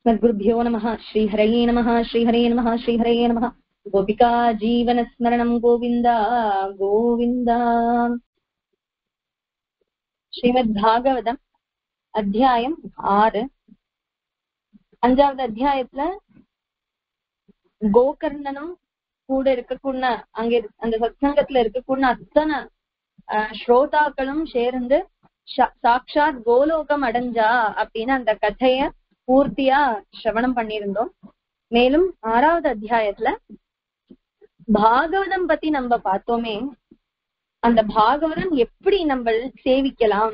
सद्गुरुभ्यो नमः। श्रीहरये नमः। श्रीहरये नमः। श्रीहरये नमः। गोपिका जीवनस्मरणं गोविन्द गोविन्द। ஸ்ரீமத்பாகவதம் அத்தியாயம் 6. 5வது அத்தியாயத்துல கோகர்ணனும் கூட இருக்கக்கூடிய அங்க அந்த சத்சங்கத்துல இருக்கக்கூடிய அத்தனை ஸ்ரோதாக்களும் சேர்ந்து சாட்சாத் கோலோகம் அடைஞ்சா அப்படின்னு அந்த கதைய பூர்த்தியா சிரவணம் பண்ணியிருந்தோம். மேலும் 6வது அத்தியாயத்துல பாகவதம் பத்தி நம்ம பார்த்தோமே. அந்த பாகவதம் எப்படி நம்ம சேவிக்கலாம்,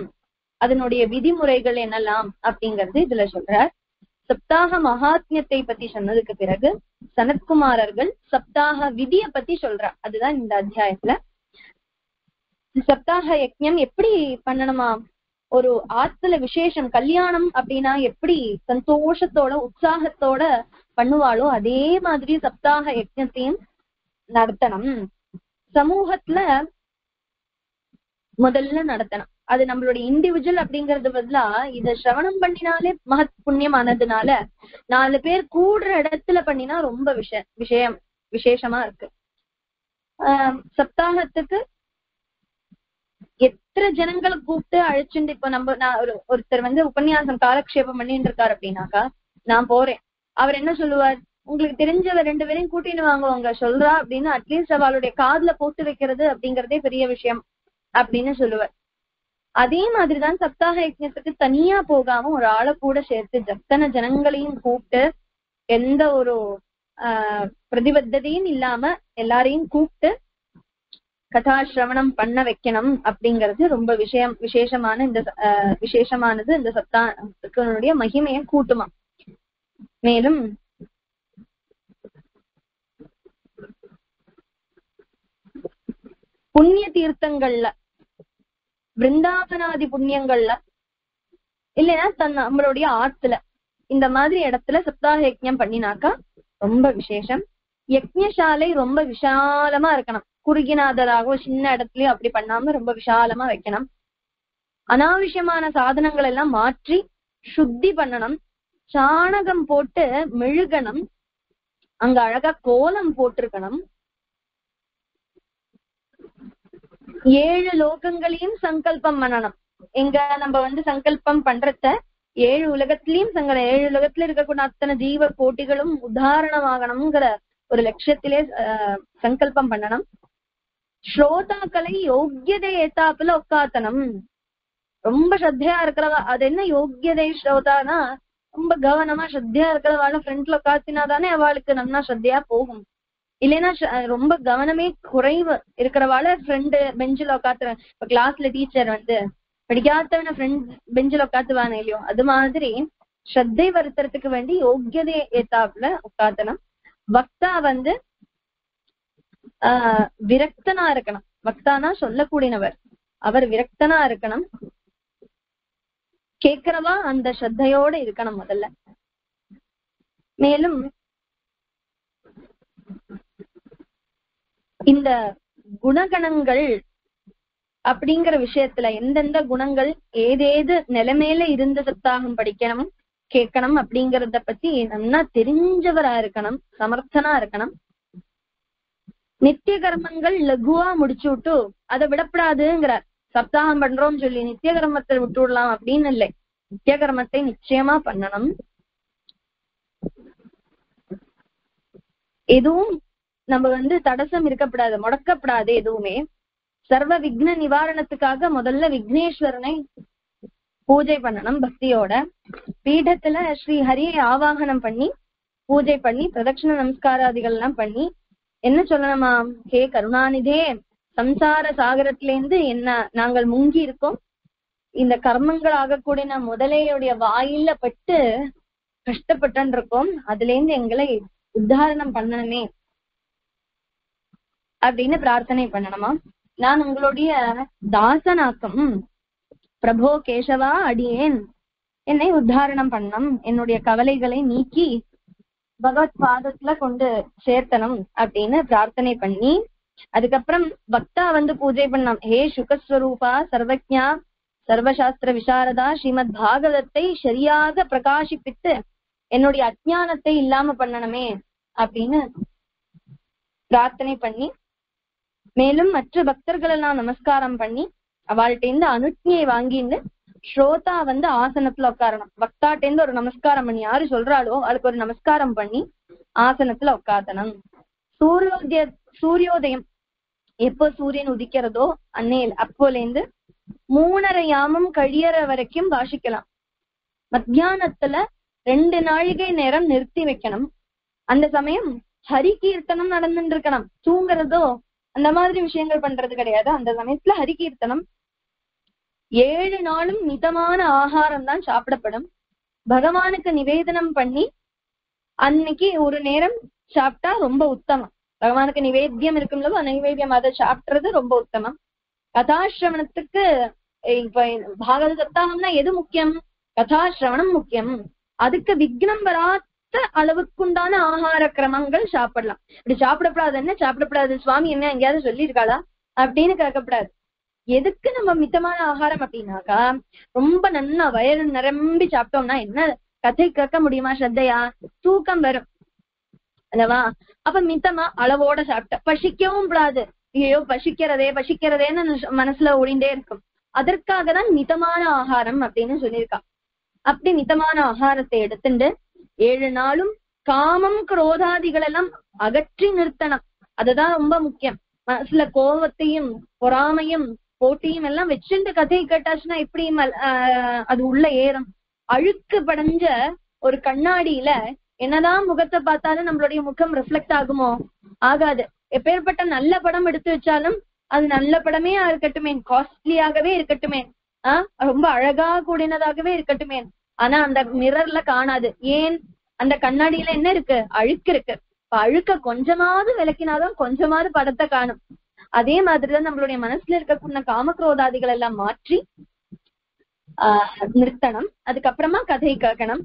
அதனுடைய விதிமுறைகள் என்னெல்லாம் அப்படிங்கறது இதுல சொல்றார். சப்தாக மகாத்மியத்தை பத்தி சொன்னதுக்கு பிறகு சனத்குமாரர்கள் சப்தாக விதிய பத்தி சொல்றார். அதுதான் இந்த அத்தியாயத்துல. சப்தாக யஜ்ஞம் எப்படி பண்ணணுமா, ஒரு ஆத்துல விசேஷம் கல்யாணம் அப்படின்னா எப்படி சந்தோஷத்தோட உற்சாகத்தோட பண்ணுவாளோ அதே மாதிரி சப்தாக யஜ்ஞத்தையும் நடத்தணும். சமூகத்துல முதல்ல நடத்தணும். அது நம்மளுடைய இண்டிவிஜுவல் அப்படிங்கறது பதிலா இத சிரவணம் பண்ணினாலே மகத் புண்ணியமானதுனால 4 பேர் கூடுற இடத்துல பண்ணினா ரொம்ப விசேஷமா இருக்கு. சப்தாகத்துக்கு எத்தனை ஜனங்களை கூப்பிட்டு அழைச்சுட்டு இப்ப நான் ஒருத்தர் உபன்யாசம் காலக்ஷேபம் பண்ணிட்டு இருக்காரு அப்படின்னாக்கா நான் போறேன். அவர் என்ன சொல்லுவார், உங்களுக்கு தெரிஞ்சவ 2 பேரையும் கூட்டின்னு வாங்க உங்க சொல்றா அப்படின்னு அட்லீஸ்ட் அவளுடைய காதுல போட்டு வைக்கிறது அப்படிங்கறதே பெரிய விஷயம் அப்படின்னு சொல்லுவார். அதே மாதிரிதான் சப்தாக யஜ்ஞத்துக்கு தனியா போகாம ஒரு ஆளை கூட சேர்த்து ஜத்தனை ஜனங்களையும் கூப்பிட்டு எந்த ஒரு பிரதிபத்ததையும் இல்லாம எல்லாரையும் கூப்பிட்டு கதாசிரவணம் பண்ண வைக்கணும் அப்படிங்கிறது ரொம்ப விசேஷமானது. இந்த சப்தாகனுடைய மகிமையை கூட்டுமா. மேலும் புண்ணிய தீர்த்தங்கள்ல பிருந்தாவனாதி புண்ணியங்கள்ல இல்லைன்னா நம்மளுடைய ஆத்துல இந்த மாதிரி இடத்துல சப்தாக யஜ்ஞம் பண்ணினாக்கா ரொம்ப விசேஷம். யஜ்ஞசாலை ரொம்ப விஷாலமா இருக்கணும். குறுகினாதராக சின்ன இடத்துலயும் அப்படி பண்ணாம ரொம்ப விஷாலமா வைக்கணும். அனாவசியமான சாதனங்கள் எல்லாம் மாற்றி சுத்தி பண்ணணும். சாணகம் போட்டு மெழுகணும். அங்க அழகா கோலம் போட்டிருக்கணும். 7 லோகங்களையும் சங்கல்பம் பண்ணணும். எங்க நம்ம சங்கல்பம் பண்றத 7 உலகத்திலயும் 7 உலகத்துல இருக்கக்கூடிய அத்தனை ஜீவ கோட்டிகளும் உதாரணமாகணும்ங்கிற ஒரு லட்சியத்திலே சங்கல்பம் பண்ணணும். ஸ்ரோதாக்களை யோக்கியதை ஏத்தாப்புல உட்காத்தனம். ரொம்ப ஸ்ரத்தையா இருக்கிறவா, அது என்ன யோக்கியதை ஸ்ரோதானா ரொம்ப கவனமா ஸ்ரத்தையா இருக்கிறவாள் ஃப்ரெண்ட்ல உட்காத்தினாதானே அவளுக்கு நல்லா ஸ்ரத்தையா போகும். இல்லைன்னா ரொம்ப கவனமே குறைவு இருக்கிறவாள ஃப்ரெண்டு பெஞ்சில உட்காத்துறேன். இப்ப கிளாஸ்ல டீச்சர் படிக்காதவன ஃப்ரெண்ட் பெஞ்சில உட்காத்துவானே இல்லையோ, அது மாதிரி ஸ்ரத்தை வருத்துறதுக்கு வேண்டி யோக்கியதை ஏத்தாப்புல உட்காத்தனம். வக்தா விரக்தனா இருக்கணும். வக்தானா சொல்லக்கூடியவர், அவர் விரக்தனா இருக்கணும். கேட்கிறவா அந்த ஸ்ரத்தையோட இருக்கணும் முதல்ல. மேலும் இந்த குணகணங்கள் அப்படிங்கிற விஷயத்துல எந்தெந்த குணங்கள் ஏதேது நிலைமையில இருந்து சப்தாகம் படிக்கணும் கேட்கணும் அப்படிங்கறத பத்தி நல்லா தெரிஞ்சவரா இருக்கணும், சமர்த்தனா இருக்கணும். நித்திய கர்மங்கள் லகுவா முடிச்சு விட்டு அதை விடப்படாதுங்கிற. சப்தாகம் பண்றோம்னு சொல்லி நித்திய கர்மத்தை விட்டு விடலாம் அப்படின்னு இல்லை. நித்திய கர்மத்தை நிச்சயமா பண்ணணும். எதுவும் நம்ம தடசம் இருக்கப்படாது, முடக்கப்படாது எதுவுமே. சர்வ விக்ன நிவாரணத்துக்காக முதல்ல விக்னேஸ்வரனை பூஜை பண்ணணும் பக்தியோட. பீடத்துல ஸ்ரீ ஹரியை ஆவாகனம் பண்ணி பூஜை பண்ணி பிரதட்சிண நமஸ்காராதிகள் எல்லாம் பண்ணி என்ன சொல்லணுமா, ஹே கருணாநிதே, சம்சார சாகரத்திலேருந்து நாங்கள் முங்கி இருக்கோம். இந்த கர்மங்கள் ஆகக்கூடிய முதலையுடைய வாயில பட்டு கஷ்டப்பட்டு இருக்கோம். அதுல இருந்து எங்களை உத்தாரணம் பண்ணணுமே அப்படின்னு பிரார்த்தனை பண்ணணுமா. நான் உங்களுடைய தாசனாக்கம், பிரபோ கேசவா அடியேன், என்னை உத்தாரணம் பண்ணணும், என்னுடைய கவலைகளை நீக்கி பகவத் பாதத்துல கொண்டு சேர்த்தனம் அப்படின்னு பிரார்த்தனை பண்ணி அதுக்கப்புறம் பக்தா பூஜை பண்ணலாம். ஹே சுகஸ்வரூபா சர்வஜா சர்வசாஸ்திர விசாரதா ஸ்ரீமத் பாகவதத்தை சரியாக பிரகாசிப்பித்து என்னுடைய அஜ்ஞானத்தை இல்லாம பண்ணணுமே அப்படின்னு பிரார்த்தனை பண்ணி, மேலும் மற்ற பக்தர்கள் எல்லாம் நமஸ்காரம் பண்ணி அவள்கிட்ட இருந்து அனுஜ்ஞையை வாங்கிட்டு ஸ்ரோதா ஆசனத்துல உட்காரணும். பக்தாட்ட இருந்து ஒரு நமஸ்காரம் பண்ணி, யாரு சொல்றாளோ அவளுக்கு ஒரு நமஸ்காரம் பண்ணி ஆசனத்துல உட்காரணும். சூரியோதயம் எப்போ சூரியன் உதிக்கிறதோ அப்போல இருந்து 3:30 யாமம் கழியற வரைக்கும் வாசிக்கலாம். மத்தியானத்துல 2 நாழிகை நேரம் நிறுத்தி வைக்கணும். அந்த சமயம் ஹரி கீர்த்தனம் நடந்துட்டு இருக்கணும். தூங்குறதோ அந்த மாதிரி விஷயங்கள் பண்றது கிடையாது. அந்த சமயத்துல ஹரி கீர்த்தனம். 7 நாளும் மிதமான ஆகாரம் தான் சாப்பிடப்படும். பகவானுக்கு நிவேதனம் பண்ணி அன்னைக்கு ஒரு நேரம் சாப்பிட்டா ரொம்ப உத்தமம். பகவானுக்கு நிவேத்தியம் இருக்கும்போது நைவேத்தியம் அதை சாப்பிடுறது ரொம்ப உத்தமம். கதாசிரவணத்துக்கு இப்ப பாகவத சப்தாகம்னா எது முக்கியம்? கதாசிரவணம் முக்கியம். அதுக்கு விக்னம் வராத அளவுக்குண்டான ஆகார கிரமங்கள் சாப்பிடலாம். இப்படி சாப்பிடப்படாது, என்ன சாப்பிடப்படாது சுவாமி என்ன எங்கேயாவது சொல்லியிருக்காளா அப்படின்னு கேட்கப்படாது. எதுக்கு நம்ம மிதமான ஆகாரம் அப்படின்னாக்கா, ரொம்ப நன்னா வயிறு நிரம்பி சாப்பிட்டோம்னா என்ன கதை கேட்க முடியுமா? ஸ்ரத்தையா தூக்கம் வரும் அல்லவா? அப்ப மிதமா அளவோட சாப்பிட்ட பசிக்கவும் கூடாது. ஐயோ பசிக்கிறதேன்னு மனசுல ஓடிண்டே இருக்கும். அதற்காக தான் மிதமான ஆகாரம் அப்படின்னு சொல்லியிருக்கா. அப்படி மிதமான ஆகாரத்தை எடுத்துட்டு 7 நாளும் காமம் குரோதாதிகள் எல்லாம் அகற்றி நிறுத்தணும். அதுதான் ரொம்ப முக்கியம். மனசுல கோபத்தையும் பொறாமையும் போட்டியும் எல்லாம் வச்சுட்டு கதையை கேட்டாச்சுன்னா எப்படி அது உள்ள ஏறும்? அழுக்கு படைஞ்ச ஒரு கண்ணாடியில என்னதான் முகத்தை பார்த்தாலும் நம்மளுடைய முகம் ரிஃப்ளெக்ட் ஆகுமோ? ஆகாது. எப்பேற்பட்ட நல்ல படம் எடுத்து வச்சாலும் அது நல்ல படமே இருக்கட்டுமே, காஸ்ட்லியாகவே இருக்கட்டுமே, ரொம்ப அழகா கூடினதாகவே இருக்கட்டுமே, ஆனா அந்த மிரர்ல காணாது. ஏன்? அந்த கண்ணாடியில என்ன இருக்கு? அழுக்கு இருக்கு. அழுக்க கொஞ்சமாவது விளக்கினாதான் கொஞ்சமாவது படத்தை காணும். அதே மாதிரிதான் நம்மளுடைய மனசுல இருக்கக்கூடிய காமக்ரோதாதிகள் எல்லாம் மாற்றி நிறுத்தணும். அதுக்கப்புறமா கதை கேட்கணும்.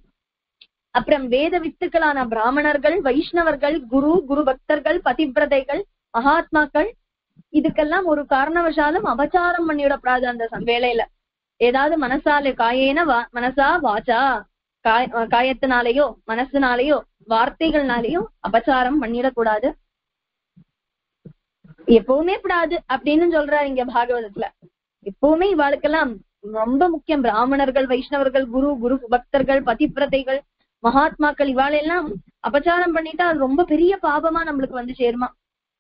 அப்புறம் வேத வித்துக்களான பிராமணர்கள், வைஷ்ணவர்கள், குரு பக்தர்கள், பதிவிரதைகள், மகாத்மாக்கள் இதுக்கெல்லாம் ஒரு காரணவசாலும் அபச்சாரம் பண்ணிவிடப்படாது. அந்த வேளையில ஏதாவது மனசா வாச்சா காயத்தினாலேயோ மனசுனாலேயோ வார்த்தைகள்னாலேயோ அபச்சாரம் பண்ணிடக்கூடாது. எப்பவுமே கூடாது அப்படின்னு சொல்றாரு இங்க பாகவதத்துல. எப்பவுமே இவாளுக்கெல்லாம் ரொம்ப முக்கியம். பிராமணர்கள், வைஷ்ணவர்கள், குரு பக்தர்கள், பதிவிரதைகள், மகாத்மாக்கள் இவாளெல்லாம் அபச்சாரம் பண்ணிட்டா அது ரொம்ப பெரிய பாபமா நம்மளுக்கு சேருமா.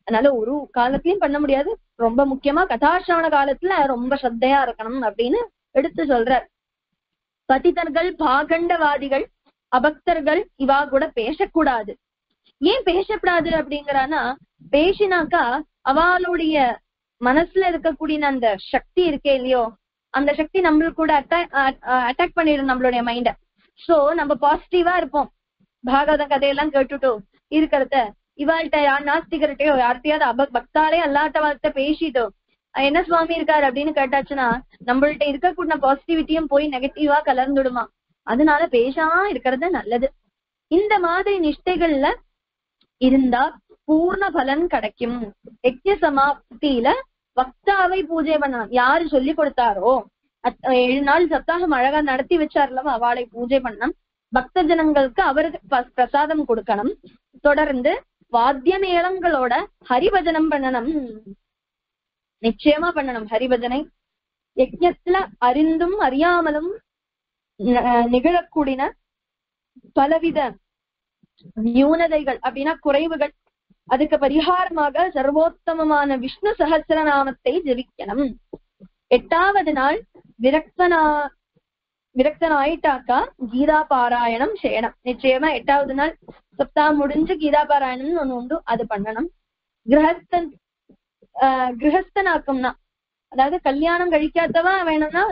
அதனால ஒரு காலத்திலயும் பண்ண முடியாது. ரொம்ப முக்கியமா கதாசிரவண காலத்துல ரொம்ப ஸ்ரத்தையா இருக்கணும் அப்படின்னு எடுத்து சொல்றார். பதிதர்கள், பாகண்டவாதிகள், அபக்தர்கள் இவா கூட பேசக்கூடாது. ஏன் பேசக்கூடாது அப்படிங்கிறானா, பேசினாக்கா அவளுடைய மனசுல இருக்கக்கூடிய அந்த சக்தி இருக்கே இல்லையோ, அந்த சக்தி நம்மளுக்கு கூட அட்டாக் பண்ணிடும் நம்மளுடைய மைண்ட. சோ நம்ம பாசிட்டிவா இருப்போம். பாகவத கதையெல்லாம் கேட்டுட்டோ இருக்கிறத இவாள்கிட்ட நாஸ்திகர்கிட்டயோ யார்கிட்டயாவது பக்தாலே அல்லாட்ட வாழ்த்த பேசிட்டோ என்ன சுவாமி இருக்காரு அப்படின்னு கேட்டாச்சுன்னா நம்மள்ட்ட இருக்கக்கூடிய பாசிட்டிவிட்டியும் போய் நெகட்டிவா கலர்ந்துடுமா. அதனால பேசாம இருக்கிறது நல்லது. இந்த மாதிரி நிஷ்டைகள்ல இருந்தா பூர்ண பலன் கிடைக்கும். யஜ்ஞ சமாப்தியில வக்தாவை பூஜை பண்ணலாம். யாரு சொல்லி கொடுத்தாரோ 7 நாள் சப்தாகம் அழகா நடத்தி வச்சார்லவா அவளை பூஜை பண்ணணும். பக்த ஜனங்களுக்கு அவருக்கு பிரசாதம் கொடுக்கணும். தொடர்ந்து வாத்திய மேளங்களோட ஹரிபஜனம் பண்ணணும். நிச்சயமா பண்ணணும் ஹரிபஜனை. யஜ்ஞத்துல அறிந்தும் அறியாமலும் நிகழக்கூடிய பலவித நியூனதைகள் அப்படின்னா குறைவுகள், அதுக்கு பரிகாரமாக சர்வோத்தமமான விஷ்ணு சஹஸ்ரநாமத்தை ஜபிக்கணும். 8வது நாள் விரக்தனாயிட்டாக்கா கீதா பாராயணம் செய்யணும். நிச்சயமா 8வது நாள் சப்தாகம் முடிஞ்சு கீதா பாராயணம்னு ஒண்ணு உண்டு, அது பண்ணணும். கிரகஸ்தனாக்கும்னா அதாவது கல்யாணம் கழிக்காதவா வேணும்னா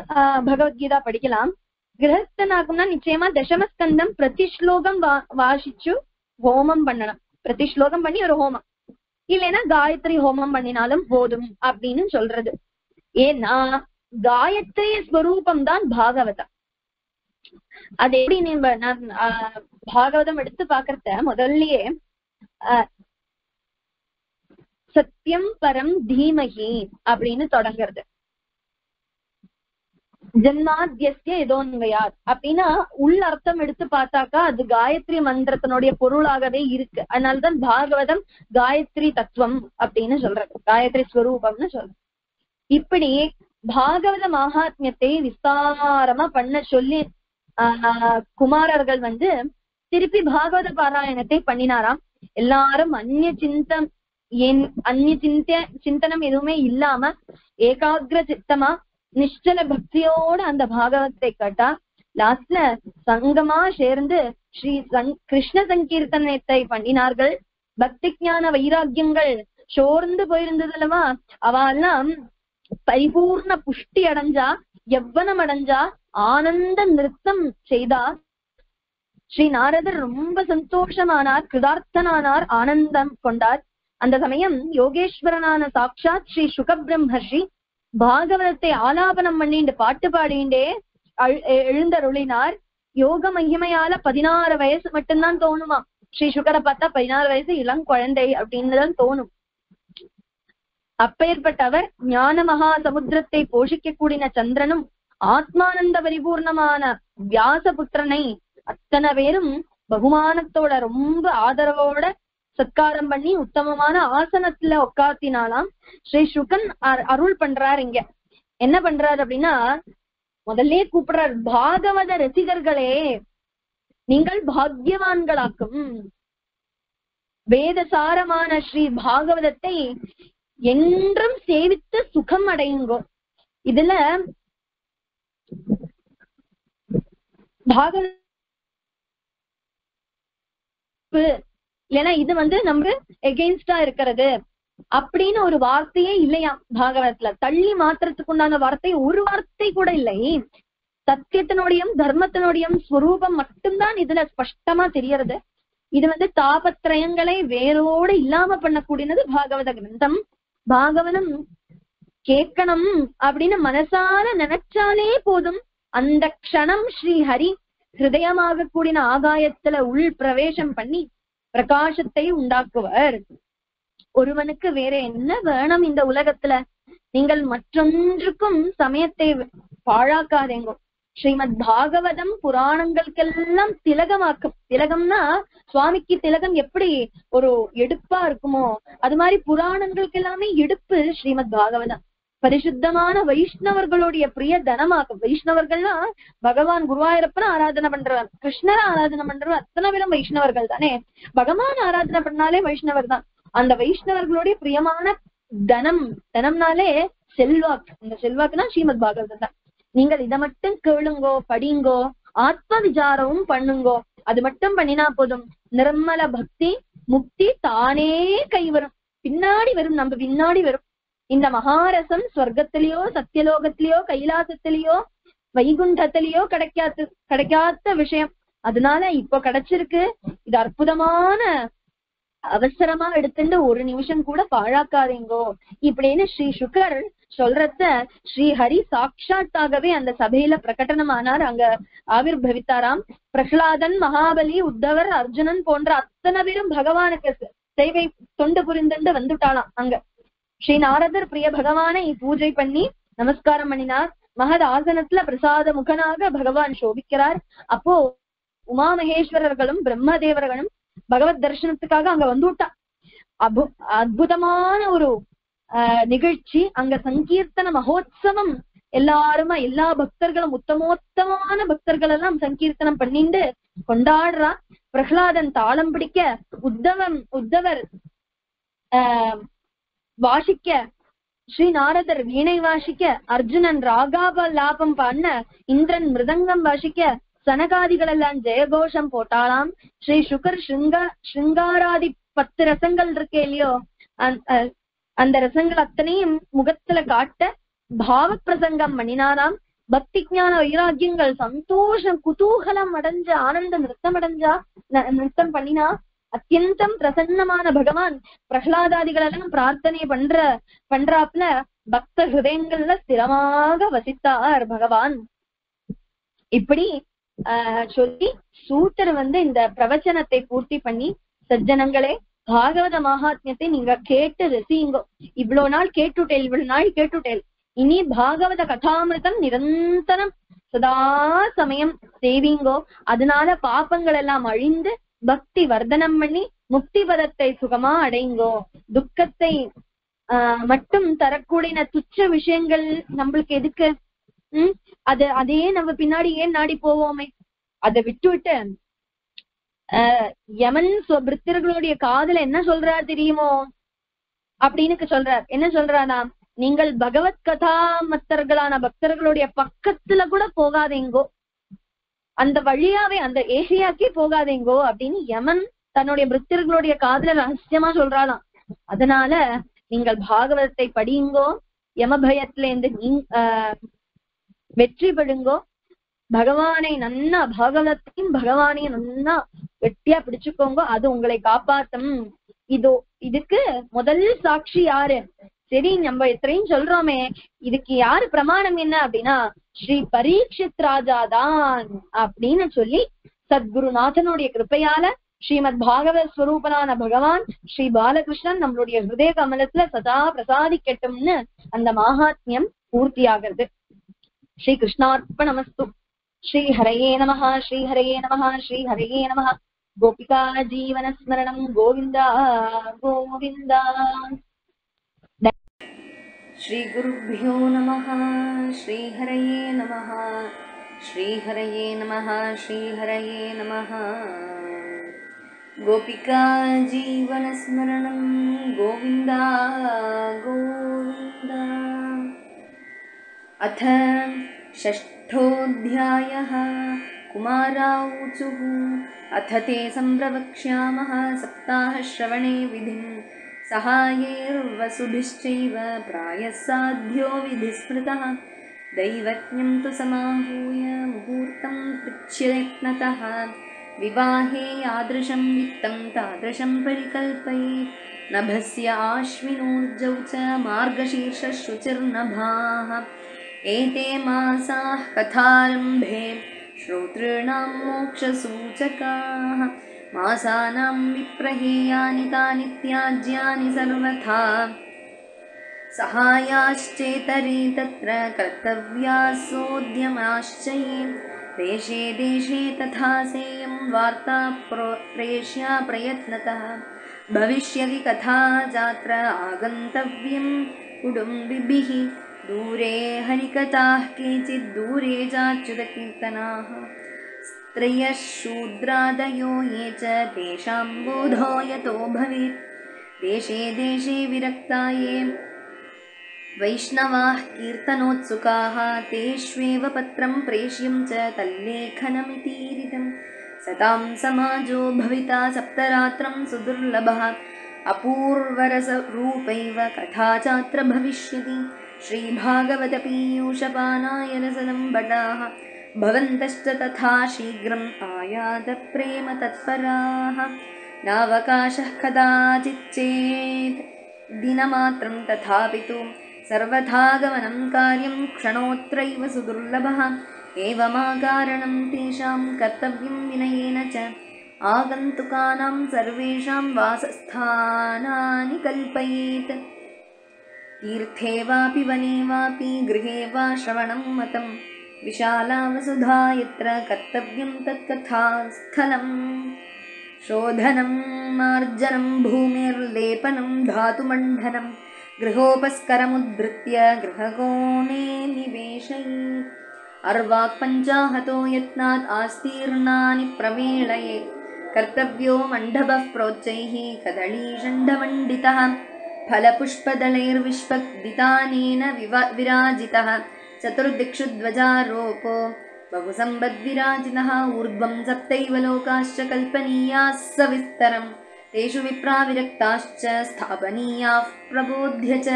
பகவத்கீதா படிக்கலாம். கிரகஸ்தனாக்கும்னா நிச்சயமா தசமஸ்கந்தம் பிரதிஸ்லோகம் வாசிச்சு ஹோமம் பண்ணணும். பிரதிஸ்லோகம் பண்ணி ஒரு ஹோமம், இல்லைன்னா காயத்ரி ஹோமம் பண்ணினாலும் போதும் அப்படின்னு சொல்றது. ஏன்னா காயத்ரி ஸ்வரூபம் தான் பாகவதம். அது எப்படி நான் பாகவதம் எடுத்து பாக்குறத முதல்லயே சத்தியம் பரம் தீமகி அப்படின்னு தொடங்குறது. ஜன்மாத்யஸ்ய யதோன்வயாத் அப்படின்னா உள் அர்த்தம் எடுத்து பார்த்தாக்கா அது காயத்ரி மந்திரத்தினுடைய பொருளாகவே இருக்கு. அதனாலதான் பாகவதம் காயத்ரி தத்துவம் அப்படின்னு சொல்றது, காயத்ரி ஸ்வரூபம்னு சொல்றது. இப்படி பாகவத மகாத்மியத்தை விஸ்தாரமா பண்ண சொல்லி குமாரர்கள் வந்து திருப்பி பாகவத பாராயணத்தை பண்ணினாராம். எல்லாரும் சிந்தனம் எதுவுமே இல்லாம ஏகாகிர சித்தமா நிச்சல பக்தியோட அந்த பாகவத்தை கேட்டா. லாஸ்ட்ல சங்கமா சேர்ந்து கிருஷ்ண சங்கீர்த்தனத்தை பண்ணினார்கள். பக்தி ஞான வைராக்கியங்கள் சோர்ந்து போயிருந்தது அல்லவா, அவெல்லாம் பரிபூர்ண புஷ்டி அடைஞ்சா, யவ்வனம் அடைஞ்சா, ஆனந்த நிறுத்தம் செய்தா. ஸ்ரீ நாரதர் ரொம்ப சந்தோஷமானார், கிருதார்த்தனானார், ஆனந்தம் கொண்டார். அந்த சமயம் யோகேஸ்வரனான சாட்சாத் ஸ்ரீ சுகபிரம்மர்ஷி பாகவதத்தை ஆலாபனம் பண்ணிட்டு பாட்டு பாடிண்டே எழுந்தருளினார். யோக மகிமையால 16 வயசு மட்டும்தான் தோணுமா. ஸ்ரீ சுகரை பார்த்தா 16 வயசு இளம் குழந்தை அப்படின்னுதான் தோணும். அப்பேற்பட்டவர் ஞான மகா சமுத்திரத்தை போஷிக்க கூடின சந்திரனும் ஆத்மானந்த பரிபூர்ணமான வியாசபுத்திரனை அத்தனை பேரும் பகுமானத்தோட ரொம்ப ஆதரவோட சத்காரம் பண்ணி உத்தமமான ஆசனத்துல உட்காத்தினாலாம். ஸ்ரீ சுகன் அருள் பண்றார். இங்க என்ன பண்றாரு அப்படின்னா, முதல்ல கூப்பிடுறார், பாகவத ரசிகர்களே நீங்கள் பாக்யவான்களாக்கும் வேதசாரமான ஸ்ரீ பாகவதத்தை என்றும் சேவித்து சுகம் அடையுங்கோ. இதுல பாகவத இல்லைன்னா இது வந்து நம்ம எகெயின்ஸ்டா இருக்கிறது அப்படின்னு ஒரு வார்த்தையே இல்லையா பாகவதத்துல. தள்ளி மாத்திரத்துக்கு உண்டான வார்த்தை ஒரு வார்த்தை கூட இல்லை. சத்தியத்தினுடையும் தர்மத்தினுடையும் ஸ்வரூபம் மட்டும்தான் இதுல ஸ்பஷ்டமா தெரியறது. இது வந்து தாபத்திரயங்களை வேரோடு இல்லாம பண்ணக்கூடியது பாகவத கிரந்தம். பாகவதம் கேட்கணும் அப்படின்னு மனசால நினைச்சாலே போதும், அந்த க்ஷணம் ஸ்ரீஹரி ஹிருதயமாக கூடின ஆகாயத்துல உள் பிரவேசம் பண்ணி பிரகாசத்தை உண்டாக்குவர். ஒருவனுக்கு வேற என்ன வேணும் இந்த உலகத்துல? நீங்கள் மற்றொன்றுக்கும் சமயத்தை பாழாக்காதேங்கோ. ஸ்ரீமத் பாகவதம் புராணங்களுக்கெல்லாம் திலகமாக்கும். திலகம்னா சுவாமிக்கு திலகம் எப்படி ஒரு எடுப்பா இருக்குமோ அது மாதிரி புராணங்களுக்கு எல்லாமே எடுப்பு ஸ்ரீமத் பாகவதம். பரிசுத்தமான வைஷ்ணவர்களுடைய பிரிய தனமாக்கும். வைஷ்ணவர்கள்னா பகவான் குருவாயூரப்பன ஆராதனை பண்றவன், கிருஷ்ணரை ஆராதனை பண்றவன், அத்தனை பேரும் வைஷ்ணவர்கள் தானே. பகவான் ஆராதனை பண்ணாலே வைஷ்ணவர் தான். அந்த வைஷ்ணவர்களுடைய பிரியமான தனம், தனம்னாலே செல்வாக்கு. இந்த செல்வாக்குனா ஸ்ரீமத் பாகவதம் தான். நீங்கள் இதை மட்டும் கேளுங்கோ, படிங்கோ, ஆத்ம விசாரமும் பண்ணுங்கோ. அது மட்டும் பண்ணினா போதும், நிர்மல பக்தி முக்தி தானே கை வரும், பின்னாடி வரும், நம்ம பின்னாடி வரும். இந்த மகாரசம் ஸ்வர்க்கத்திலேயோ சத்தியலோகத்திலேயோ கைலாசத்திலேயோ வைகுண்டத்திலேயோ கிடைக்காத விஷயம். அதனால இப்போ கிடைச்சிருக்கு. இது அற்புதமான அவசரமா எடுத்துட்டு ஒரு நிமிஷம் கூட பாழாக்காதீங்கோ இப்படின்னு ஸ்ரீ சுகர் சொல்றத ஸ்ரீஹரி சாட்சாத்தாகவே அந்த சபையில பிரகடனமானார். அங்க ஆவிர்பவித்தாராம். பிரஹ்லாதன், மகாபலி, உத்தவர், அர்ஜுனன் போன்ற அத்தனை பேரும் பகவானுக்கு சேவை தொண்டு புரிந்துண்டு வந்துட்டாளாம். அங்க ஸ்ரீ நாரதர் பிரிய பகவானை பூஜை பண்ணி நமஸ்காரம் பண்ணினார். மகத் ஆசனத்துல பிரசாத முகனாக பகவான் சோபிக்கிறார். அப்போ உமா மகேஸ்வரர்களும் பிரம்மதேவர்களும் பகவத் தரிசனத்துக்காக அங்க வந்துட்டா. அற்புதமான ஒரு நிகழ்ச்சி. அங்க சங்கீர்த்தன மகோத்சவம். எல்லாருமா எல்லா பக்தர்களும் உத்தமோத்தமான பக்தர்கள் எல்லாம் சங்கீர்த்தனம் பண்ணிட்டு கொண்டாடுறா. பிரஹ்லாதன் தாளம் பிடிக்க, உத்தவர் வாசிக்க, ஸ்ரீ நாரதர் வீணை வாசிக்க, அர்ஜுனன் ராகாபலாபம் பண்ண, இந்திரன் மிருதங்கம் வாசிக்க, சனகாதிகள் எல்லாம் ஜெயகோஷம் போட்டாளாம். ஸ்ரீ சுகர் ஸ்ருங்காராதி 10 ரசங்கள் இருக்கே இல்லையோ, அந்த ரசங்கள் அத்தனையும் முகத்துல காட்ட பாவ பிரசங்கம் பண்ணினாராம். பக்தி ஞான வைராக்கியங்கள் சந்தோஷம் குதூகலம் அடைஞ்ச ஆனந்த நிறுத்தம் பண்ணினா. அத்தியந்தம் பிரசன்னமான பகவான் பிரஹ்லாதாதிகள் எல்லாம் பிரார்த்தனை பண்றாப்ல பக்த ஹிருதயங்கள்ல ஸ்திரமாக வசித்தார் பகவான். இப்படி சொல்லி சூத்தர் இந்த பிரவச்சனத்தை பூர்த்தி பண்ணி, சஜ்ஜனங்களே பாகவத மகாத்மியத்தை நீங்க கேட்டு ரசிங்கோ. இவ்வளவு நாள் கேட்டுட்டேன், இனி பாகவத கதாமிருதம் நிரந்தரம் சதா சமயம் சேவிங்கோ. அதனால பாப்பங்கள் எல்லாம் அழிந்து பக்தி வர்தனம் பண்ணி முக்தி பதத்தை சுகமா அடைங்கோ. துக்கத்தை மட்டும் தரக்கூடிய துச்ச விஷயங்கள் நம்மளுக்கு எதுக்கு? அதே நம்ம பின்னாடி ஏன் நாடி போவோமே? அதை விட்டு யமன் பிருத்தியர்களுடைய காதுல என்ன சொல்றார் தெரியுமோ அப்படின்னு சொல்றார். என்ன சொல்றானா, நீங்கள் பகவத் கதா மத்தர்களான பக்தர்களுடைய பக்கத்துல கூட போகாதேங்கோ, அந்த வழியாவே அந்த ஏரியாக்கே போகாதேங்கோ அப்படின்னு யமன் தன்னுடைய பிருத்தியர்களுடைய காதுல ரகசியமா சொல்றாளாம். அதனால நீங்கள் பாகவதத்தை படியுங்கோ, யம பயத்துல இருந்து வெற்றி பெறுங்கோ. பகவானை நன்னா பாகவதத்தையும் பகவானையும் நன்னா வெட்டியா பிடிச்சுக்கோங்க, அது உங்களை காப்பாத்தும். இதுக்கு முதல் சாட்சி யாரு? சரி, நம்ம எத்தனையும் சொல்றோமே, இதுக்கு யாரு பிரமாணம் என்ன அப்படின்னா ஸ்ரீ பரீட்சித் ராஜாதான் அப்படின்னு சொல்லி சத்குருநாதனுடைய கிருப்பையால ஸ்ரீமத் பாகவத ஸ்வரூபனான பகவான் ஸ்ரீ பாலகிருஷ்ணன் நம்மளுடைய ஹிருதய கமலத்துல சதா பிரசாதிக்கட்டும்னு அந்த மகாத்மியம் பூர்த்தியாகிறது. ஸ்ரீ கிருஷ்ணார்ப்பணமஸ்து. ஸ்ரீ ஹரயே நமஹ, ஸ்ரீ ஹரயே நமஹ, ஸ்ரீ ஹரயே நமஹ. கோபிகா ஜீவனஸ்மரணம் கோவிந்தா கோவிந்தா. ஸ்ரீ குருभ्यो நமஹ. ஸ்ரீ ஹரயே நமஹ, ஸ்ரீ ஹரயே நமஹ, ஸ்ரீ ஹரயே நமஹ. கோபிகா ஜீவனஸ்மரணம் கோவிந்தா கோவிந்தா. अथ षष्ठोऽध्यायः. कुमाराऊचुः अथ ते सम्प्रवक्ष्यामः सप्ताहश्रवणे विधिं सहायैर्वसुभिश्चैव प्रायः साध्यो विधिस्मृतः. दैवज्ञं तु समाहूय मुहूर्तं पृच्छ्ययत्नतः. विवाहे यादृशं वित्तं तादृशं परिकल्पयेत्. नभस्य आश्विनोर्जौ च मार्गशीर्षशुचिर्नभाः. एते मासाः कथारम्भे श्रोतॄणां मोक्षसूचकाः. मासानां विप्रहेयानि तानि त्याज्यानि सर्वथा. सहायाश्चेतरे तत्र कर्तव्यासोद्यमाश्च ये. देशे देशे तथा सेयं वार्ता प्रेष्या प्रयत्नतः. भविष्यति कथा जात्र आगन्तव्यं कुटुम्बिभिः. दूरे हरिकथाः केचित् दूरे चाच्युतकीर्तनाः. स्त्रियः शूद्रादयो ये च तेषां बोधो यतो भवेत्. देशे देशे विरक्ता ये वैष्णवाः कीर्तनोत्सुकाः तेष्वेव पत्रं प्रेष्यं च तल्लेखनमितीरितं. सतां समाजो भविता सप्तरात्रं सुदुर्लभः. अपूर्वरसरूपैव कथा चात्र भविष्यति. श्रीभागवतपीयूषपानायनसलम्बटाः भवन्तश्च तथा शीघ्रम् आयातप्रेमतत्पराः. नावकाशः कदाचिच्चेत् दिनमात्रं तथापि तु सर्वथा गमनं कार्यं क्षणोत्रैव सुदुर्लभः. एवमाकारणं तेषां कर्तव्यं विनयेन च आगन्तुकानां सर्वेषां वासस्थानानि कल्पयेत्. तीर्थे वापि वने वापि गृहे वा श्रवणं मतं. विशाला वसुधा यत्र कर्तव्यं तत्कथास्थलम्. शोधनं मार्जनं भूमिर्लेपनं धातुमण्डनं. गृहोपस्करमुद्धृत्य गृहकोणे निवेशयेत्. अर्वाक्पञ्चाहतो यत्नात् आस्तीर्णानि प्रवेलयेत्. कर्तव्यो मण्डपः प्रोच्चैः कदलीषण्डमण्डितः. फलपुष्पदलैर्विष्पदितानेन विराजितः. चतुर्दिक्षु ध्वजारोपो बहुसम्बद्विराजितः. ऊर्ध्वं सप्तैव लोकाश्च कल्पनीयाः सविस्तरम्. तेषु विप्रा विरक्ताश्च स्थापनीयाः प्रबोध्य च.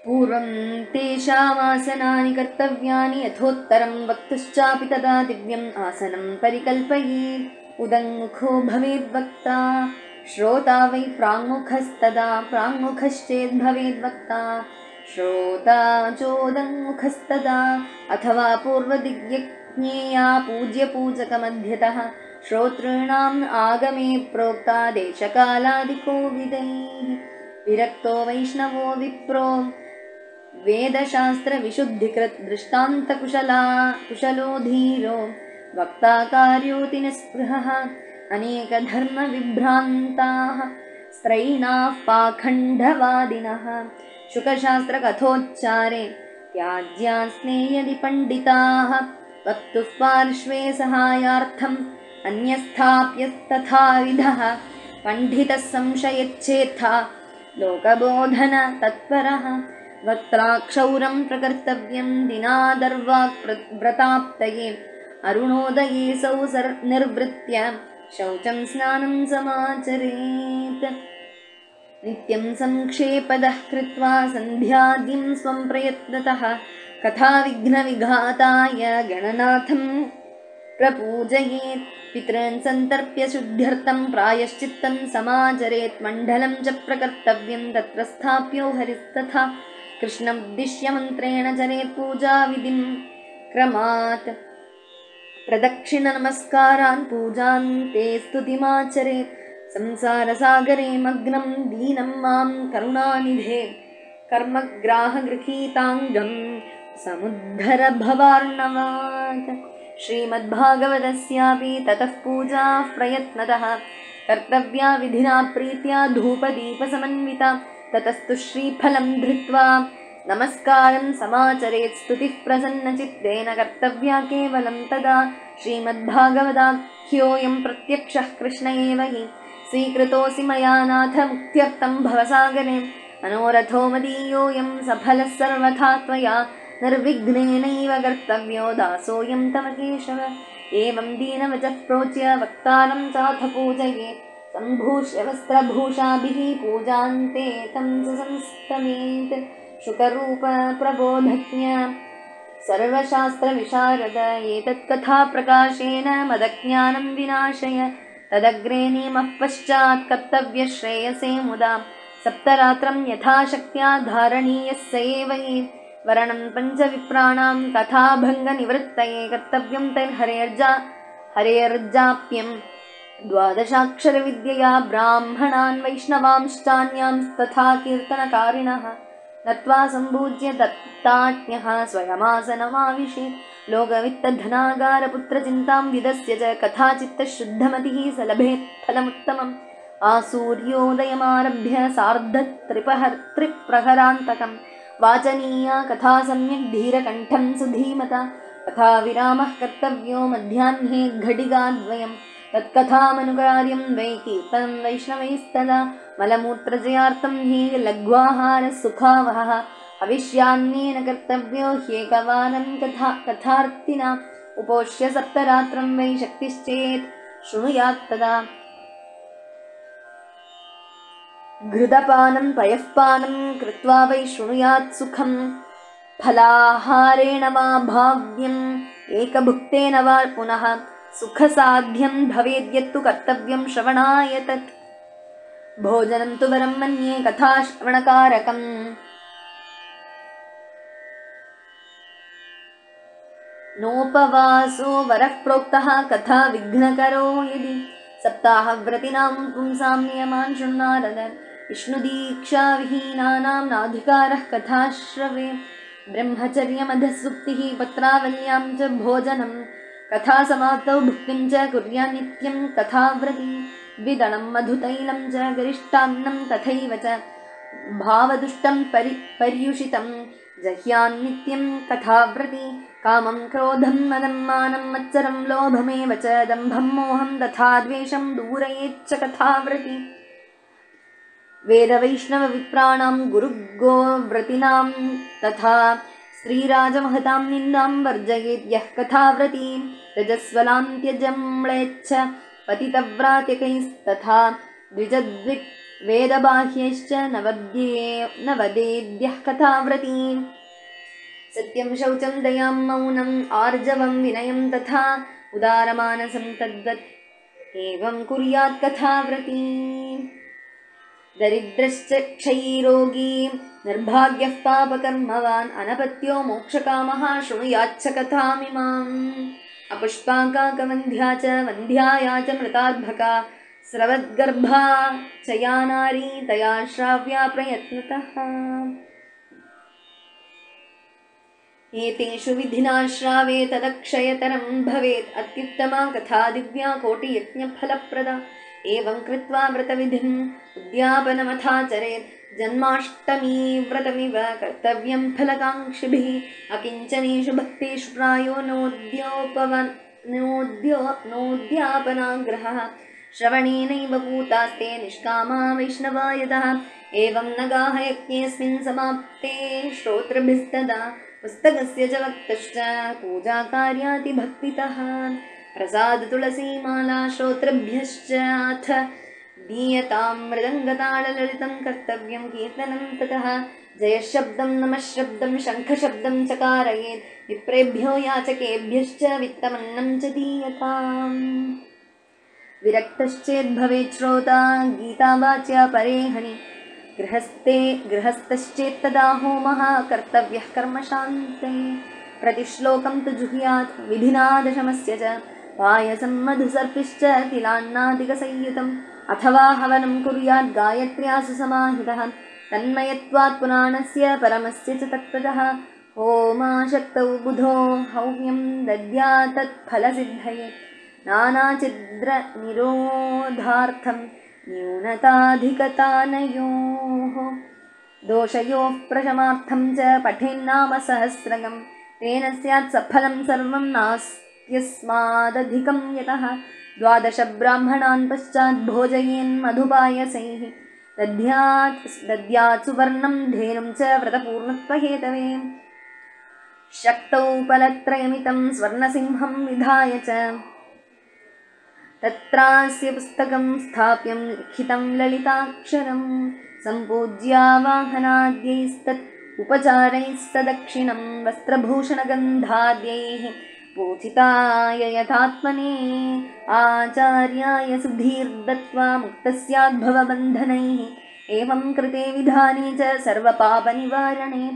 पूर्वं तेषामासनानि कर्तव्यानि यथोत्तरं वक्तुश्चापि तदा दिव्यम् आसनं परिकल्पयेत्. उदङ्मुखो भवेद्वक्ता श्रोता वै प्राङ्मुखस्तदा. प्राङ्मुखश्चेद्भवेद्वक्ता श्रोता चोदङ्मुखस्तदा. अथवा पूर्वदिग्यज्ञेया पूज्यपूजकमध्यतः. श्रोतॄणाम् आगमे प्रोक्ता देशकालादिकोविदैः. विरक्तो वैष्णवो विप्रो वेदशास्त्रविशुद्धिकृत् दृष्टान्तकुशलो धीरो वक्ता कार्योति निःस्पृहः अनेकधर्मविभ्रान्ताः स्त्रैणाः पाखण्डवादिनः शुकशास्त्रकथोच्चारे त्याज्या स्नेयदि पण्डिताः वक्तुः पार्श्वे सहायार्थम् अन्यस्थाप्यस्तथाविधः पण्डितः संशयच्छेत्था लोकबोधन तत्परः वक्त्राक्षौरं प्रकर्तव्यं दिनादर्वाक् व्रताप्तये अरुणोदये सौ निर्वृत्य शौचं स्नानं समाचरेत् नित्यं संक्षेपदः कृत्वा सन्ध्यादिं स्वं प्रयत्नतः कथाविघ्नविघाताय गणनाथं प्रपूजयेत् पितॄन् सन्तर्प्य शुद्ध्यर्थं प्रायश्चित्तं समाचरेत् मण्डलं च प्रकर्तव्यं तत्र स्थाप्यो हरिस्तथा कृष्णमुद्दिश्य मन्त्रेण चरेत् पूजाविधिं क्रमात् प्रदक्षिणनमस्कारान् पूजान्ते स्तुतिमाचरेत् संसारसागरे मग्नं दीनं मां करुणानिधे कर्मग्राहगृहीताङ्गं समुद्धर भवार्णवात् श्रीमद्भागवतस्यापि ततः पूजाः प्रयत्नतः कर्तव्या विधिना प्रीत्या धूपदीपसमन्विता ततस्तु श्रीफलं धृत्वा नमस्कारं समाचरेत् स्तुतिः प्रसन्नचित्तेन कर्तव्या केवलं तदा श्रीमद्भागवताख्योऽयं प्रत्यक्षः कृष्ण एव हि स्वीकृतोऽसि मया नाथ मुक्त्यर्थं भवसागरे मनोरथो मदीयोऽयं सफलः सर्वथा त्वया निर्विघ्नेनैव कर्तव्यो दासोऽयं तव केशव एवं दीनवचः प्रोच्य वक्तारं चाथ पूजये सम्भूष्य वस्त्रभूषाभिः पूजान्ते तं च संस्तमेत् शुकरूप प्रबोधज्ञ सर्वशास्त्रविशारद एतत्कथाप्रकाशेन मदज्ञानं विनाशय तदग्रे नियमः पश्चात् कर्तव्यश्रेयसे मुदा सप्तरात्रं यथाशक्त्या धारणीयः स एव हि वरणं पञ्चविप्राणां कथाभङ्गनिवृत्तये कर्तव्यं तैर्हरेर्जाप्यं द्वादशाक्षरविद्यया ब्राह्मणान् वैष्णवांश्चान्यांस्तथा कीर्तनकारिणः नत्वा सम्पूज्य दत्ताज्ञः स्वयमासनमाविशे लोकवित्तधनागारपुत्रचिन्तां विदस्य च कथाचित्तशुद्धमतिः सलभेत् फलमुत्तमम् आसूर्योदयमारभ्य सार्धत्रिप्रहरान्तकं वाचनीया कथा सम्यक् धीरकण्ठं सुधीमता कथाविरामः कर्तव्यो मध्याह्ने घटिकाद्वयं तत्कथामनुकार्यं वै कीर्तनं वैष्णवैस्तदा मलमूत्रजयार्थं हि लघ्वाहारः सुखावहः हविष्यान्नेन कर्तव्यो ह्येकवारं कथार्थिना उपोष्य सप्तरात्रं वै शक्तिश्चेत् शृणुयात् तदा घृतपानं पयःपानं कृत्वा वै शृणुयात् सुखं फलाहारेण वा भाव्यम् एकभुक्तेन वा पुनः सुखसाध्यं भवेद्यत्तु कर्तव्यं श्रवणाय तत् भोजनं तु वरं मन्ये कथाश्रवणकारकम् नोपवासो वरः प्रोक्तः कथा विघ्नकरो यदि सप्ताहव्रतिनां पुंसां नियमान् शृण्वारद विष्णुदीक्षाविहीनानां नाधिकारः कथाश्रवे ब्रह्मचर्यमधःसुप्तिः पत्रावल्यां च भोजनं कथासमाप्तौ भुक्तिं च कुर्यान्नित्यं कथाव्रती द्विदलं मधुतैलं च गरिष्ठान्नं तथैव च भावदुष्टं पर्युषितं जह्यान्नित्यं कथाव्रती कामं क्रोधं मदं मानं मत्सरं लोभमेव च दम्भं मोहं तथा द्वेषं दूरयेच्च कथाव्रती वेदवैष्णवविप्राणां गुरुगोव्रतीनां तथा स्त्रीराजमहतां निन्दां वर्जयेद्यः कथाव्रती रजस्वलां त्यजम्लेच्छ पतितव्रात्यकैस्तथा द्विजद्विक् वेदबाह्यैश्च न वदेद्यः कथाव्रती सत्यं शौचं दयां मौनम् आर्जवं विनयं तथा उदारमानसं तद्वत् एवं कुर्यात् कथाव्रती दरिद्रश्च क्षयीरोगी निर्भाग्यः पापकर्मवान् अनपत्यो मोक्षकामः शृणुयाच्च कथामिमाम् अपुष्पाकाकवन्ध्या च वन्ध्याया च मृतार्भका स्रवद्गर्भा च या नारी तया श्राव्या प्रयत्नतः एतेषु विधिना श्रावे तदक्षयतरं भवेत् अत्युत्तमा कथा दिव्या कोटियज्ञफलप्रदा एवं कृत्वा व्रतविधिम् उद्यापनमथाचरेत् जन्माष्टमी व्रतमिव कर्तव्यं फलकाङ्क्षिभिः अकिञ्चनेषु भक्तेषु प्रायो नोद्यापनाग्रहः श्रवणेनैव पूतास्ते निष्कामा वैष्णवा यतः एवं नगाः यज्ञेऽस्मिन् समाप्ते श्रोतृभिस्तदा पुस्तकस्य च वक्तश्च पूजाकार्यातिभक्तितः प्रसाद तुलसीमाला श्रोतृभ्यश्च अथ दीयतां मृदङ्गताललितं कर्तव्यं कीर्तनं ततः जयशब्दं नमःशब्दं शङ्खशब्दं च कारयेत् विप्रेभ्यो याचकेभ्यश्च वित्तमन्नं च दीयताम् विरक्तश्चेद्भवेत् श्रोता गीतावाच्या परेहणि गृहस्थश्चेत्तदा होमः कर्तव्यः कर्मशान्ते प्रतिश्लोकं तु जुह्यात् विधिना दशमस्य च पायसं मधुसर्पिश्च तिलान्नादिकसंयुतम् अथवा हवनं कुर्यात् गायत्र्यासु समाहितः तन्मयत्वात् पुराणस्य परमस्य च तत्त्वतः होमाशक्तौ बुधो हव्यं दद्यात् तत्फलसिद्धये नानाचिद्रनिरोधार्थं न्यूनताधिकतानयोः दोषयोः प्रशमार्थं च पठेन्नाम सहस्रगं तेन स्यात् सफलं सर्वं नास्त्यस्मादधिकं यतः 12 ब्राह्मणान् पश्चात् भोजयेन्मधुपायसैः दद्यात् सुवर्णं धेनुं च व्रतपूर्णत्वहेतवे शक्तौ फलत्रयमितं स्वर्णसिंहं विधाय च तत्रास्य पुस्तकं स्थाप्यं लिखितं ललिताक्षरं सम्पूज्यावाहनाद्यैस्तत् उपचारैः सदक्षिणं वस्त्रभूषणगन्धाद्यैः पूजिताय यथात्मने आचार्याय सुधीर्दत्त्वा मुक्तस्याद्भवबन्धनैः एवं कृते विधाने च सर्वपापनिवारणे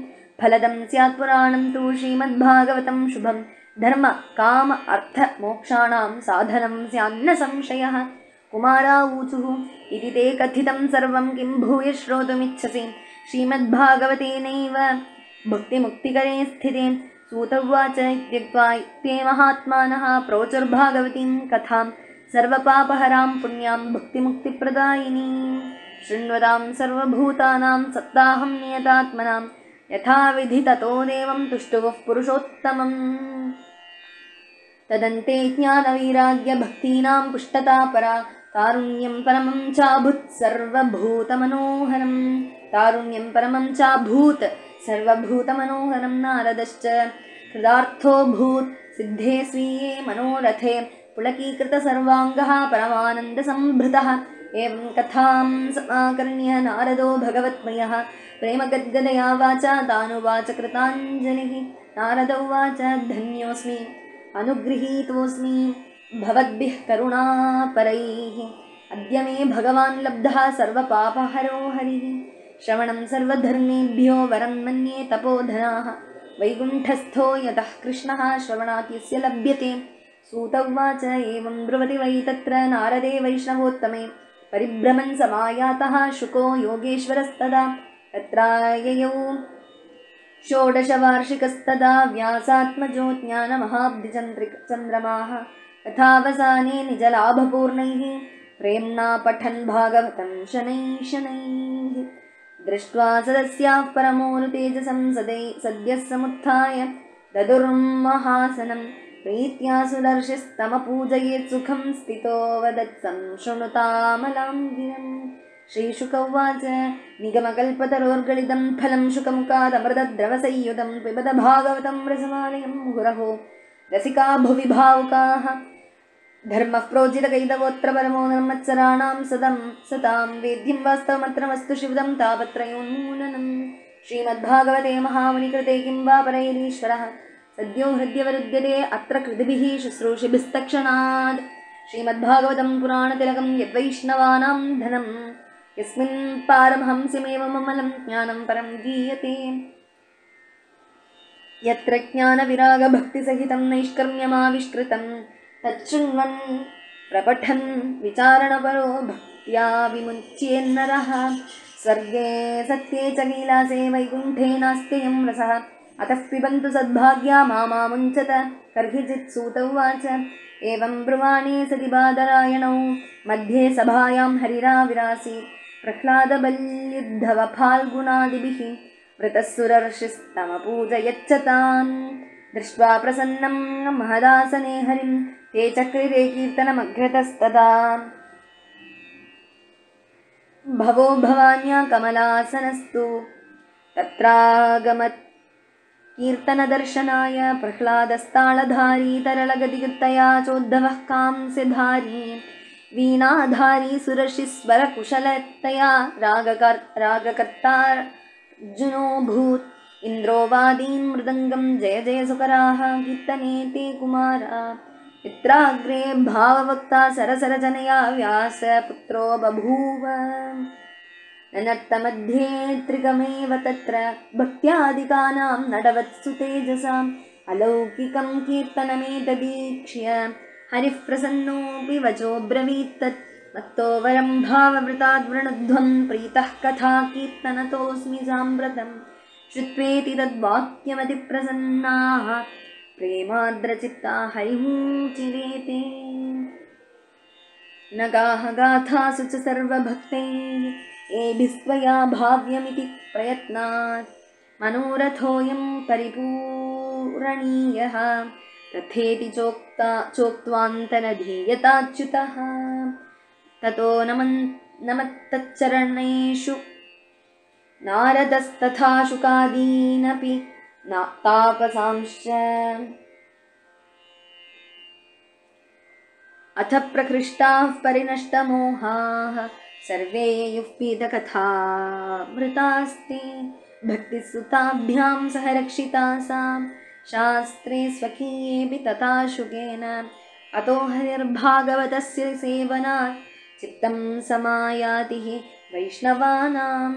फलदं स्यात् पुराणं तु श्रीमद्भागवतं शुभं धर्म काम अर्थ मोक्षाणां साधनं स्यान्न संशयः कुमारा ऊचुः इति ते कथितं सर्वं किं भूय श्रोतुमिच्छसि श्रीमद्भागवतेनैव भुक्तिमुक्तिकरे स्थिते सूत उवाच इत्युक्त्वा ते महात्मानः प्रोचुर्भागवतीं कथां सर्वपापहरां पुण्यां भुक्तिमुक्तिप्रदायिनीं शृण्वतां सर्वभूतानां सत्ताहं नियतात्मनां यथा विधि ततो देवं तुष्टुवः पुरुषोत्तमम् तदन्ते ज्ञानवैराग्यभक्तीनां पुष्टता परा तारुण्यं परमं चाभूत् सर्वभूतमनोहरं तारुण्यं परमं चाभूत् सर्वभूतमनोहरं नारदश्च कृतार्थोऽभूत् सिद्धे स्वीये मनोरथे पुलकीकृतसर्वाङ्गः परमानन्दसम्भृतः एवं कथां समाकर्ण्य नारदो भगवत्मयः प्रेमगद्गदया वाचा तानुवाच कृताञ्जलिः नारद उवाच धन्योऽस्मि अनुगृहीतोऽस्मि भवद्भिः करुणापरैः अद्य मे भगवान् लब्धः सर्वपापहरो हरिः श्रवणं सर्वधर्मेभ्यो वरं मन्ये तपोधनाः वैकुण्ठस्थो यतः कृष्णः श्रवणात् यस्य लभ्यते सूत उवाच एवं ब्रुवति वै तत्र नारदे वैष्णवोत्तमे परिभ्रमन् समायातः शुको योगेश्वरस्तदा तत्राययौ 16 व्यासात्मजो ज्ञानमहाब्धिचन्द्रमाः तथावसाने निजलाभपूर्णैः प्रेम्णा पठन् भागवतं शनैः दृष्ट्वा सदस्याः परमोनुतेजसं सद्यः समुत्थाय ददुर्महासनं प्रीत्या सुदर्शिस्तमपूजयेत् सुखं स्थितो वदत्सं शृणुतामलां गिरम् श्रीशुक उवाच निगमकल्पतरोर्गलितं फलं शुकमुखादमृतद्रवसंयुतं पिबत भागवतं रसमालयं मुहुरहो रसिका भुवि भावुकाः धर्मः प्रोजितकैतवोऽत्र परमो निर्मत्सराणां सतां वेद्यं वास्तवमत्र वस्तु शिवदं तापत्रयोन्मूलनम् श्रीमद्भागवते महामुनिकृते किं वा परैरीश्वरः सद्यो हृद्यवरुध्यते अत्र कृतिभिः शुश्रूषिभिस्तक्षणात् श्रीमद्भागवतं पुराणतिलकं यद्वैष्णवानां धनं यस्मिन् पारमहंस्यमेवममलं ज्ञानं परं गीयते यत्र ज्ञानविरागभक्तिसहितं नैष्कर्म्यमाविष्कृतं तच्छृण्वन् प्रपठन् विचारणपरो भक्त्या विमुच्येन्नरः स्वर्गे सत्ये च लीलासे वैकुण्ठे नास्त्ययं रसः अतः पिबन्तु सद्भाग्या मामुञ्चत कर्हिचित् सूत उवाच एवं ब्रुवाणे सति बादरायणौ मध्ये सभायां हरिराविरासीत् प्रह्लादबल्युद्धव फाल्गुनादिभिः वृतस्सुरर्षिस्तमपूजयच्च तान् दृष्ट्वा प्रसन्नं महदासने हरिं ते चक्रिरे कीर्तनमग्रतस्तदा भवो भवान्या कमलासनस्तु तत्रागमत् कीर्तनदर्शनाय प्रह्लादस्ताळधारी तरलगतिकृतया चोद्धवः कांस्यधारी वीणाधारी सुरशिस्वरकुशलतया रागकर्तार्जुनोऽभूत् इन्द्रो वादीन् मृदङ्गं जय जय सुकराः कीर्तने ते कुमारा पित्राग्रे भाववक्ता सरसरजनया व्यासपुत्रो बभूव ननत्तमध्ये त्रिगमेव तत्र भक्त्यादिकानां नडवत्सु तेजसाम् अलौकिकं कीर्तनमेतदीक्ष्य हरिः प्रसन्नोऽपि वचोऽब्रवीत्तत् मत्तो वरं भाववृताद्वृणध्वं प्रीतः कथा कीर्तनतोऽस्मि साम्प्रतम् श्रुत्वेति तद्वाक्यमतिप्रसन्नाः प्रेमाद्रचित्ता हरिमुचिरेते न गाः गाथासु च सर्वभक्तैः एभिस्त्वया भाव्यमिति प्रयत्नात् मनोरथोऽयं परिपूरणीयः रथेति चोक्त्वान्तरधीयताच्युतः ततो नमत्तच्चरणेषु नारदस्तथा शुकादीनपि तापसांश्च अथ प्रकृष्टाः परिनष्टमोहाः सर्वे युःपीतकथामृतास्ते भक्तिसुताभ्यां सह रक्षितासां शास्त्रे स्वकीयेऽपि तथा शुकेन अतो हरिर्भागवतस्य सेवनात् चित्तं समायाति वैष्णवानां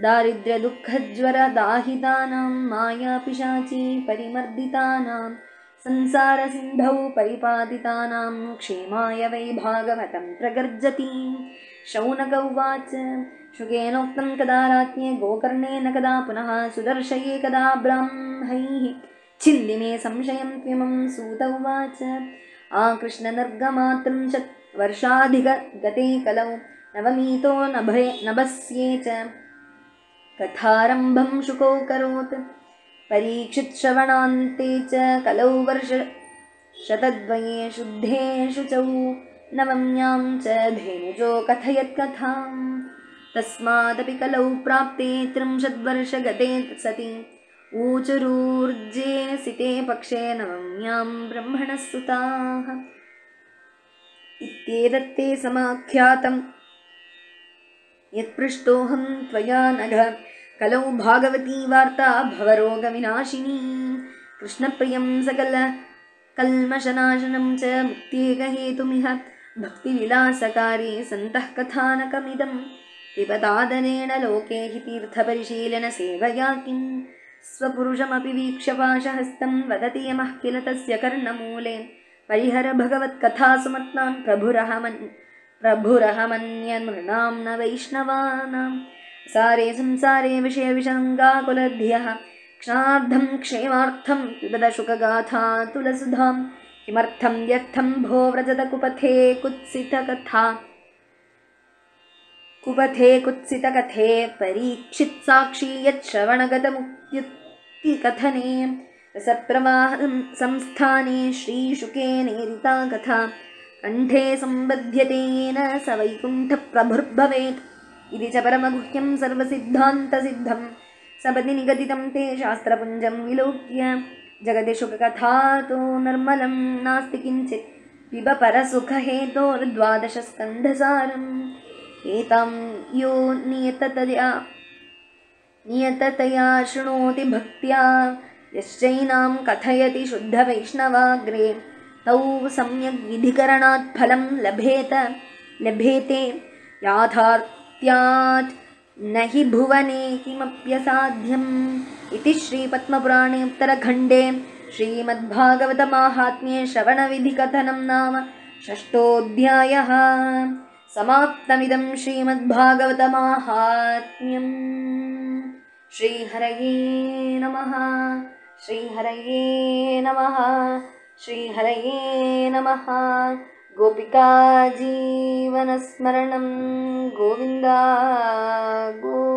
दारिद्र्यदुःखज्वरदाहितानां मायापिशाची परिमर्दितानां संसारसिन्धौ परिपातितानां क्षेमाय वै भागवतं प्रगर्जति। शौनक उवाच शुकेनोक्तं कदा राज्ञे गोकर्णेन कदा पुनः सुदर्शये कदा ब्राह्मैः छिन्दि मे संशयं त्वमं सूत उवाच आकृष्णनर्गमात्रिंशत् वर्षाधिकगते कलौ नवमीतो नभस्ये च कथारम्भं शुको करोत् परीक्षितश्रवणान्ते च कलौ वर्षशतद्वये शुद्धे शुचौ नवम्यां च धेनुजो कथयत्कथां तस्मादपि कलौ प्राप्ते 30 वर्षगते सति ऊचुरूर्जे सिते पक्षे नवम्यां ब्रह्मणः सुताः इत्येतत्ते समाख्यातं यत्पृष्टोऽहं त्वया नघ कलौ भागवती वार्ता भवरोगविनाशिनी कृष्णप्रियं सकलकल्मषनाशनं च मुक्त्येकहेतुमिह भक्तिविलासकारी सन्तः कथानकमिदं पिबतादनेन लोके हि तीर्थपरिशीलनसेवया किं स्वपुरुषमपि वीक्ष्य पाशहस्तं वदति यमः किल तस्य कर्णमूले परिहर भगवत्कथासुमत्नान् प्रभुरहमन्यनृणां न वैष्णवानां सारे संसारे विषयविषङ्गाकुलध्यः क्षणार्धं क्षेमार्थं पिबद शुकगाथा तुलसुधां किमर्थं व्यर्थं भो व्रजत कुपथे कुत्सितकथे परीक्षित्साक्षी यच्छ्रवणगतमुक्त्युक्तिकथने रसप्रवाहं संस्थाने श्रीशुकेनेरिता कथा कण्ठे सम्बध्यतेन स वैकुण्ठप्रभुर्भवेत् इति च परमगुह्यं सर्वसिद्धान्तसिद्धं सपदि निगदितं ते शास्त्रपुञ्जं विलोक्य जगति शुककथा तु निर्मलं नास्ति किञ्चित् पिब परसुखहेतोर्द्वादशस्कन्धसारम् एतां यो नियततया शृणोति भक्त्या यश्चैनां कथयति शुद्धवैष्णवाग्रे तौ सम्यग् विधिकरणात् फलं लभेते याथार्थ्यात् न हि भुवने किमप्यसाध्यम् इति श्रीपद्मपुराणे उत्तरखण्डे श्रीमद्भागवतमाहात्म्ये श्रवणविधिकथनं नाम 6ोऽध्यायः समाप्तमिदं श्रीमद्भागवतमाहात्म्यम्। श्रीहरये नमः श्रीहरये नमः श्रीहरये नमः गोपिका जीवनस्मरणं गोविन्द गो